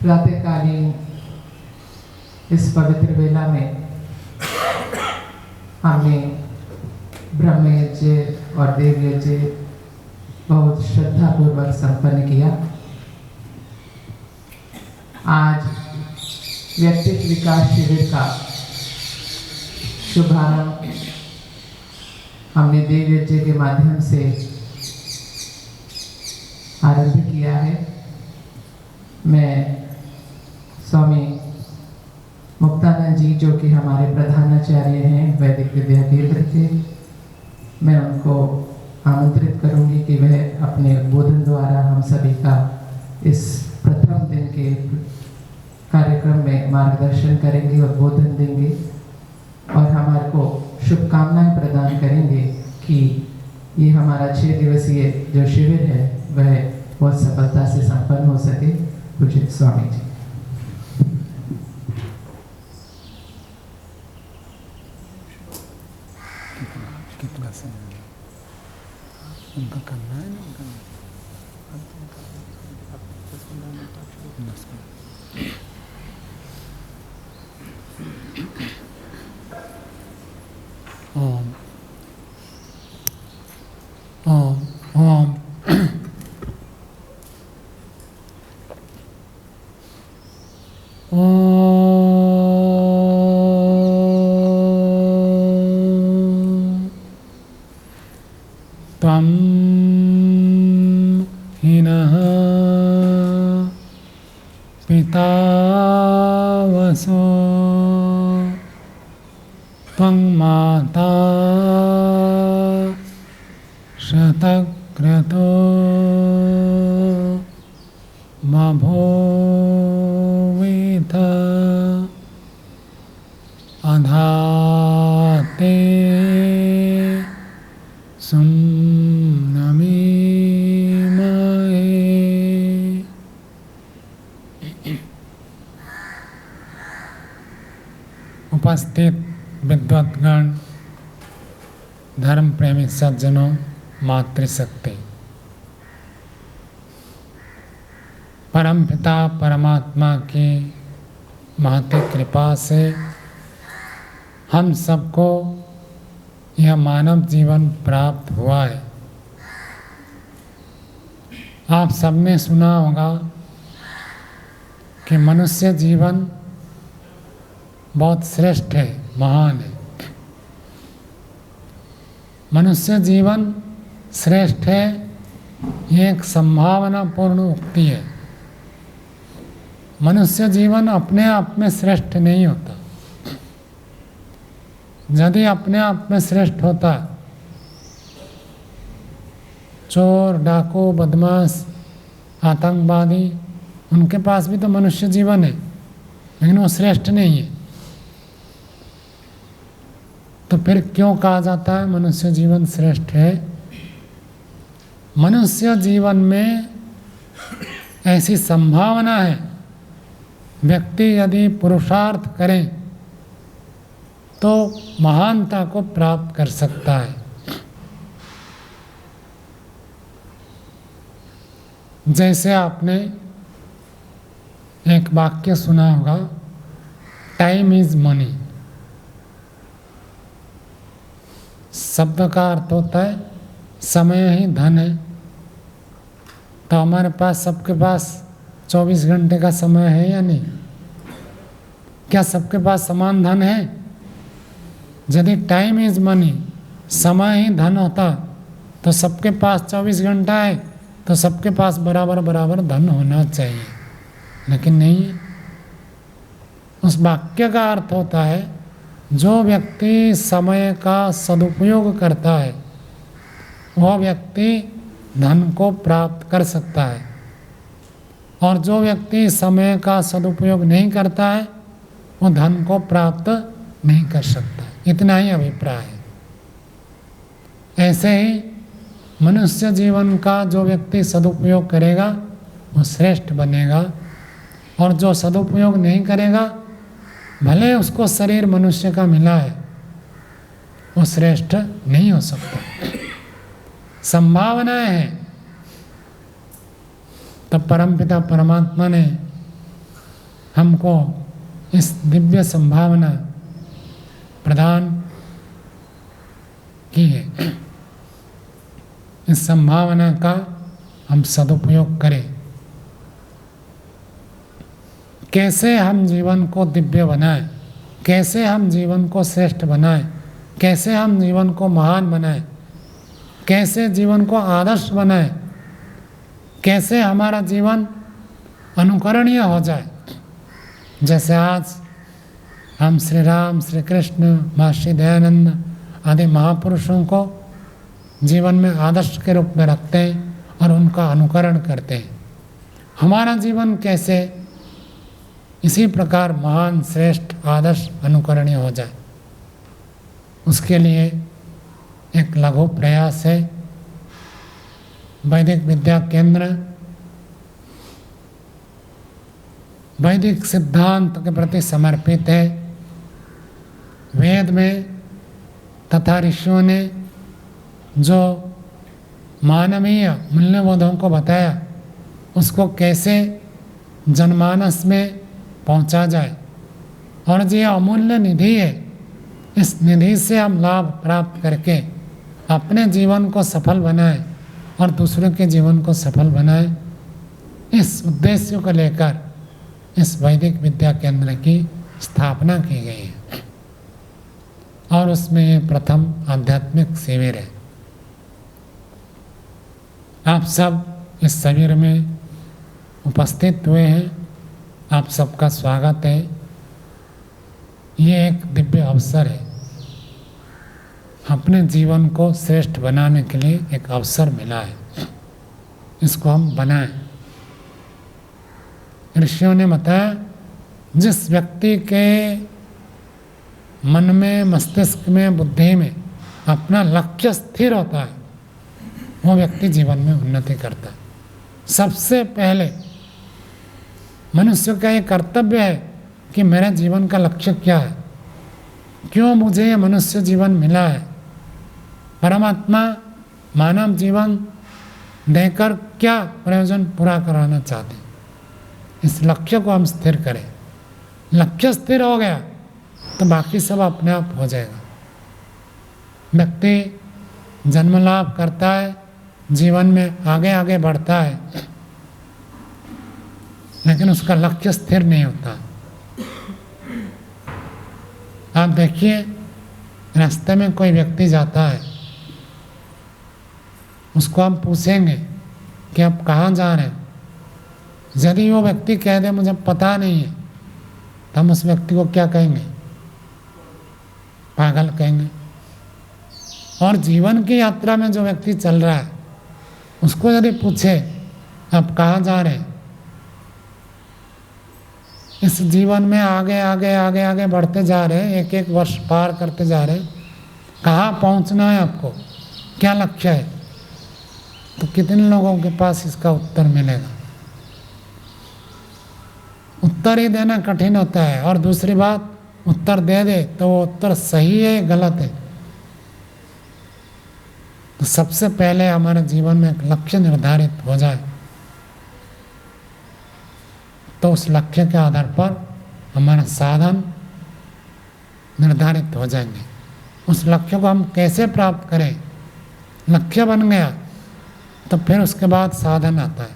प्रातःकालीन इस पवित्र वेला में हमने ब्रह्म यज्ञ और देव यज्ञ बहुत श्रद्धापूर्वक संपन्न किया। आज व्यक्तित्व विकास शिविर का शुभारंभ हमने देव यज्ञ के माध्यम से आरंभ किया है। मैं स्वामी मुक्तानंद जी, जो कि हमारे प्रधानाचार्य हैं वैदिक विद्या केंद्र के, मैं उनको आमंत्रित करूंगी कि वह अपने उद्बोधन द्वारा हम सभी का इस प्रथम दिन के कार्यक्रम में मार्गदर्शन करेंगे और बोधन देंगे और हमारे को शुभकामनाएं प्रदान करेंगे कि ये हमारा 6 दिवसीय जो शिविर है वह बहुत सफलता से संपन्न हो सके। पूज्य स्वामी जी। कितना से उनका करना है ना, ओम ओम ओम त्वं हिनः पिता वसो त्वं माता शतक्रतो बभूविथ अधाते सुम्नमीमहे। उपस्थित विद्वद्गण, धर्म प्रेमी सज्जनों, मातृशक्ति, परमपिता परमात्मा की महती कृपा से हम सबको यह मानव जीवन प्राप्त हुआ है। आप सबने सुना होगा कि मनुष्य जीवन बहुत श्रेष्ठ है, महान है। मनुष्य जीवन श्रेष्ठ है, ये एक संभावनापूर्ण उक्ति है। मनुष्य जीवन अपने आप में श्रेष्ठ नहीं होता। यदि अपने आप में श्रेष्ठ होता, चोर, डाकू, बदमाश, आतंकवादी, उनके पास भी तो मनुष्य जीवन है, लेकिन वो श्रेष्ठ नहीं है। तो फिर क्यों कहा जाता है मनुष्य जीवन श्रेष्ठ है? मनुष्य जीवन में ऐसी संभावना है, व्यक्ति यदि पुरुषार्थ करे तो महानता को प्राप्त कर सकता है। जैसे आपने एक वाक्य सुना होगा, टाइम इज मनी। शब्द का अर्थ होता है समय ही धन है। तो हमारे पास, सबके पास 24 घंटे का समय है या नहीं? क्या सबके पास समान धन है? यदि टाइम इज मनी, समय ही धन होता, तो सबके पास 24 घंटा है, तो सबके पास बराबर बराबर धन होना चाहिए, लेकिन नहीं है। उस वाक्य का अर्थ होता है, जो व्यक्ति समय का सदुपयोग करता है वह व्यक्ति धन को प्राप्त कर सकता है, और जो व्यक्ति समय का सदुपयोग नहीं करता है वो धन को प्राप्त नहीं कर सकता। इतना ही अभिप्राय है। ऐसे ही मनुष्य जीवन का जो व्यक्ति सदुपयोग करेगा वो श्रेष्ठ बनेगा, और जो सदुपयोग नहीं करेगा, भले उसको शरीर मनुष्य का मिला है, वो श्रेष्ठ नहीं हो सकता। संभावनाएं हैं। तब परमपिता परमात्मा ने हमको इस दिव्य संभावना प्रदान की है। इस संभावना का हम सदुपयोग करें। कैसे हम जीवन को दिव्य बनाएं, कैसे हम जीवन को श्रेष्ठ बनाएं, कैसे हम जीवन को महान बनाएं, कैसे जीवन को आदर्श बनाएं, कैसे हमारा जीवन अनुकरणीय हो जाए। जैसे आज हम श्री राम, श्री कृष्ण, महर्षि दयानंद आदि महापुरुषों को जीवन में आदर्श के रूप में रखते हैं और उनका अनुकरण करते हैं। हमारा जीवन कैसे इसी प्रकार महान, श्रेष्ठ, आदर्श, अनुकरणीय हो जाए, उसके लिए एक लघु प्रयास है। वैदिक विद्या केंद्र वैदिक सिद्धांत के प्रति समर्पित है। वेद में तथा ऋषियों ने जो मानवीय मूल्यबोधों को बताया, उसको कैसे जनमानस में पहुंचा जाए। और ये अमूल्य निधि है, इस निधि से हम लाभ प्राप्त करके अपने जीवन को सफल बनाएं और दूसरों के जीवन को सफल बनाएं। इस उद्देश्य को लेकर इस वैदिक विद्या केंद्र की स्थापना की गई है और उसमें ये प्रथम आध्यात्मिक शिविर है। आप सब इस शिविर में उपस्थित हुए हैं, आप सबका स्वागत है। ये एक दिव्य अवसर है, अपने जीवन को श्रेष्ठ बनाने के लिए एक अवसर मिला है, इसको हम बनाएं। ऋषियों ने बताया, जिस व्यक्ति के मन में, मस्तिष्क में, बुद्धि में अपना लक्ष्य स्थिर होता है, वो व्यक्ति जीवन में उन्नति करता है। सबसे पहले मनुष्य का ये कर्तव्य है कि मेरा जीवन का लक्ष्य क्या है, क्यों मुझे ये मनुष्य जीवन मिला है, परमात्मा मानव जीवन देकर क्या प्रयोजन पूरा कराना चाहते हैं। इस लक्ष्य को हम स्थिर करें। लक्ष्य स्थिर हो गया तो बाकी सब अपने आप हो जाएगा। व्यक्ति जन्म लाभ करता है, जीवन में आगे आगे बढ़ता है, लेकिन उसका लक्ष्य स्थिर नहीं होता। आप देखिए, रास्ते में कोई व्यक्ति जाता है, उसको हम पूछेंगे कि आप कहाँ जा रहे हैं। यदि वो व्यक्ति कह दे मुझे पता नहीं है, तो हम उस व्यक्ति को क्या कहेंगे? पागल कहेंगे। और जीवन की यात्रा में जो व्यक्ति चल रहा है, उसको यदि पूछे आप कहाँ जा रहे हैं, इस जीवन में आगे आगे आगे आगे बढ़ते जा रहे हैं, एक एक वर्ष पार करते जा रहे हैं, कहाँ पहुँचना है आपको, क्या लक्ष्य है, तो कितने लोगों के पास इसका उत्तर मिलेगा? उत्तर ही देना कठिन होता है। और दूसरी बात, उत्तर दे दे तो वो उत्तर सही है गलत है। तो सबसे पहले हमारे जीवन में एक लक्ष्य निर्धारित हो जाए, तो उस लक्ष्य के आधार पर हमारा साधन निर्धारित हो जाएंगे। उस लक्ष्य को हम कैसे प्राप्त करें? लक्ष्य बन गया तो फिर उसके बाद साधन आता है।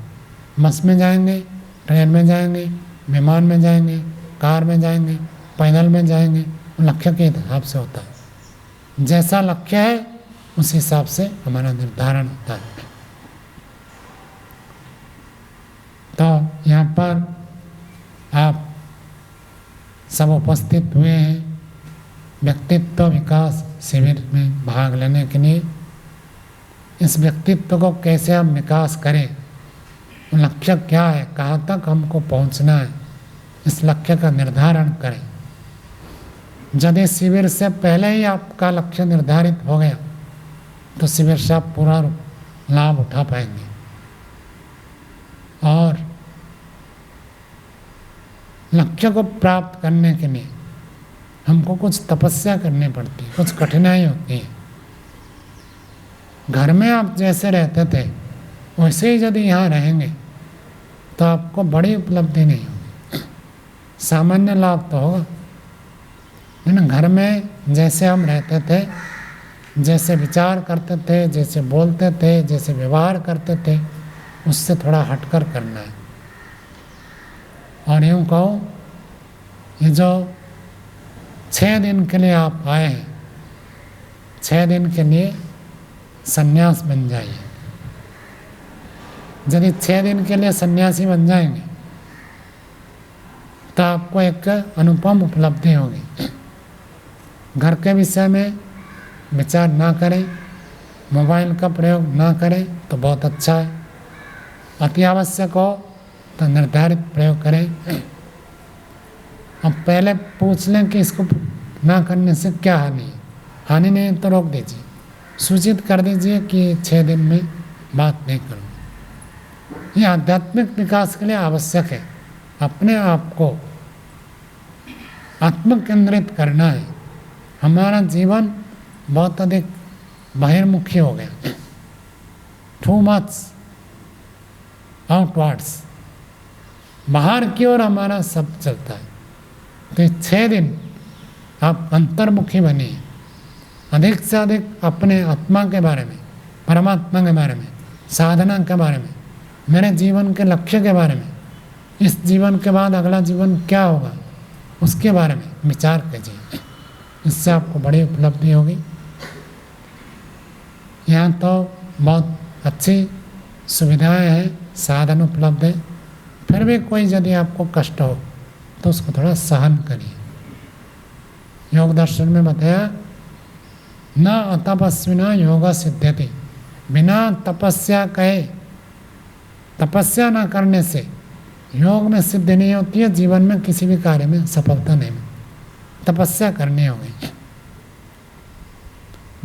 बस में जाएंगे, ट्रेन में जाएंगे, विमान में जाएंगे, कार में जाएंगे, पैदल में जाएंगे, लक्ष्य के हिसाब से होता है। जैसा लक्ष्य है उस हिसाब से हमारा निर्धारण होता है। तो यहाँ पर आप सब उपस्थित हुए हैं व्यक्तित्व विकास शिविर में भाग लेने के लिए। इस व्यक्तित्व को कैसे हम विकास करें, लक्ष्य क्या है, कहाँ तक हमको पहुँचना है, इस लक्ष्य का निर्धारण करें। यदि शिविर से पहले ही आपका लक्ष्य निर्धारित हो गया तो शिविर से आप पूरा लाभ उठा पाएंगे। और लक्ष्य को प्राप्त करने के लिए हमको कुछ तपस्या करनी पड़ती है, कुछ कठिनाई होती है। घर में आप जैसे रहते थे वैसे ही यदि यहाँ रहेंगे तो आपको बड़ी उपलब्धि नहीं होगी। सामान्य लाभ तो होगा, लेकिन घर में जैसे हम रहते थे, जैसे विचार करते थे, जैसे बोलते थे, जैसे व्यवहार करते थे, उससे थोड़ा हटकर करना है। और यूँ कहो, ये जो 6 दिन के लिए आप आए हैं, 6 दिन के लिए सन्यास बन जाइए। यदि 6 दिन के लिए सन्यासी बन जाएंगे तो आपको एक अनुपम उपलब्धि होगी। घर के विषय में विचार ना करें, मोबाइल का प्रयोग ना करें तो बहुत अच्छा है। अति आवश्यक हो तो निर्धारित प्रयोग करें। अब पहले पूछ लें कि इसको ना करने से क्या हानि है। हानि नहीं तो रोक दीजिए, सूचित कर दीजिए कि 6 दिन में बात नहीं करूँगा। ये आध्यात्मिक विकास के लिए आवश्यक है। अपने आप को आत्म केंद्रित करना है। हमारा जीवन बहुत अधिक बहिर्मुखी हो गया, टू मच आउटवर्ड्स, बाहर की ओर हमारा सब चलता है। तो 6 दिन आप अंतर्मुखी बनिए, अधिक से अधिक अपने आत्मा के बारे में, परमात्मा के बारे में, साधना के बारे में, मेरे जीवन के लक्ष्य के बारे में, इस जीवन के बाद अगला जीवन क्या होगा उसके बारे में विचार कीजिए। इससे आपको बड़ी उपलब्धि होगी। यहाँ तो बहुत अच्छी सुविधाएं हैं, साधन उपलब्ध है, फिर भी कोई यदि आपको कष्ट हो तो उसको थोड़ा सहन करिए। योग दर्शन में बताया, न अतपस्विना योग सिद्ध्यति, बिना तपस्या कहे, तपस्या न करने से योग में सिद्धि नहीं होती है। जीवन में किसी भी कार्य में सफलता नहीं मिलती, तपस्या करनी होगी।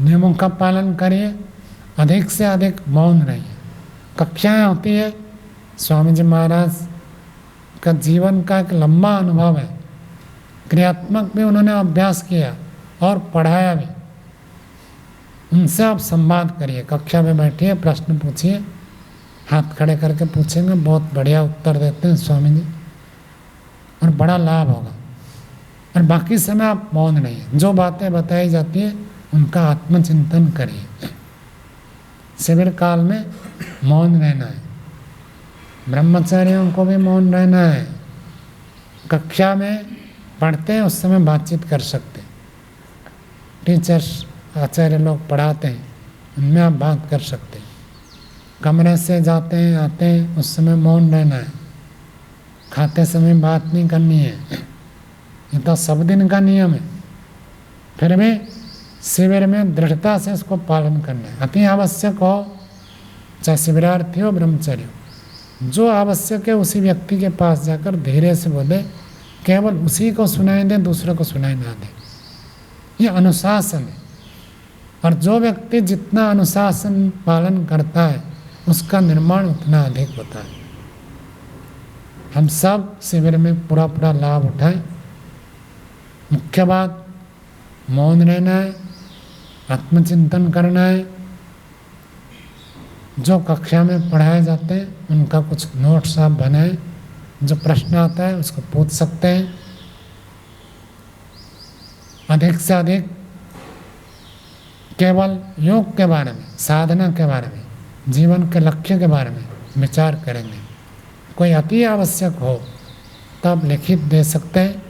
नियमों का पालन करिए, अधिक से अधिक मौन रहिए। कक्षाएं होती है, स्वामी जी महाराज का जीवन का एक लंबा अनुभव है, क्रियात्मक भी उन्होंने अभ्यास किया और पढ़ाया भी। उनसे आप संवाद करिए, कक्षा में बैठिए, प्रश्न पूछिए, हाथ खड़े करके पूछेंगे, बहुत बढ़िया उत्तर देते हैं स्वामी जी, और बड़ा लाभ होगा। और बाकी समय आप मौन रहिए, जो बातें बताई जाती है उनका आत्मचिंतन करिए। शिविर काल में मौन रहना है, ब्रह्मचारियों को भी मौन रहना है। कक्षा में पढ़ते हैं उस समय बातचीत कर सकते हैं, टीचर्स आचार्य लोग पढ़ाते हैं उनमें आप बात कर सकते हैं। कमरे से जाते हैं आते हैं उस समय मौन रहना है, खाते समय बात नहीं करनी है। ये तो सब दिन का नियम है, फिर भी शिविर में दृढ़ता से इसको पालन करना है। अति आवश्यक हो, चाहे शिविरार्थी हो ब्रह्मचारी हो, जो आवश्यक है उसी व्यक्ति के पास जाकर धीरे से बोले, केवल उसी को सुनाई दे, दूसरे को सुनाई ना दे। ये अनुशासन है, और जो व्यक्ति जितना अनुशासन पालन करता है उसका निर्माण उतना अधिक होता है। हम सब शिविर में पूरा पूरा लाभ उठाएं। मुख्य बात मौन रहना है, आत्मचिंतन करना है। जो कक्षा में पढ़ाए जाते हैं उनका कुछ नोट्स आप बनाएं, जो प्रश्न आता है उसको पूछ सकते हैं। अधिक से अधिक केवल योग के बारे में, साधना के बारे में, जीवन के लक्ष्य के बारे में विचार करेंगे। कोई अति आवश्यक हो तब लिखित दे सकते हैं,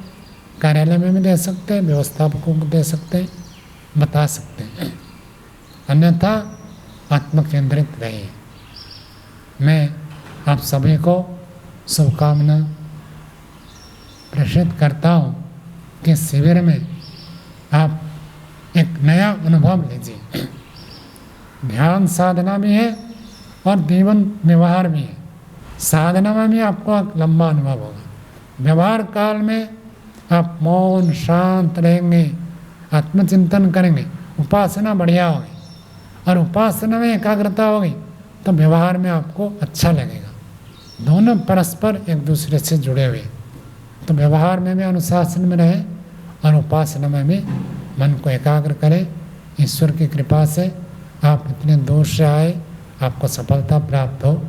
कार्यालय में भी दे सकते हैं, व्यवस्थापकों को दे सकते हैं, बता सकते हैं। अन्यथा आत्मकेंद्रित रहिए। मैं आप सभी को शुभकामना प्रेषित करता हूँ कि शिविर में आप एक नया अनुभव लीजिए। ध्यान साधना भी है और जीवन व्यवहार भी है। साधना में भी आपको एक लंबा अनुभव होगा। व्यवहार काल में आप मौन शांत रहेंगे, आत्मचिंतन करेंगे, उपासना बढ़िया होगी, और उपासना में एकाग्रता होगी तो व्यवहार में आपको अच्छा लगेगा। दोनों परस्पर एक दूसरे से जुड़े हुए, तो व्यवहार में भी अनुशासन में रहे और उपासना में भी मन को एकाग्र करें। ईश्वर की कृपा से आप इतने दूर से आए, आपको सफलता प्राप्त हो।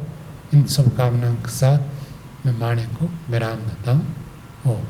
इन शुभकामनाओं के साथ मैं वाणी को विराम देता हूँ। ओम।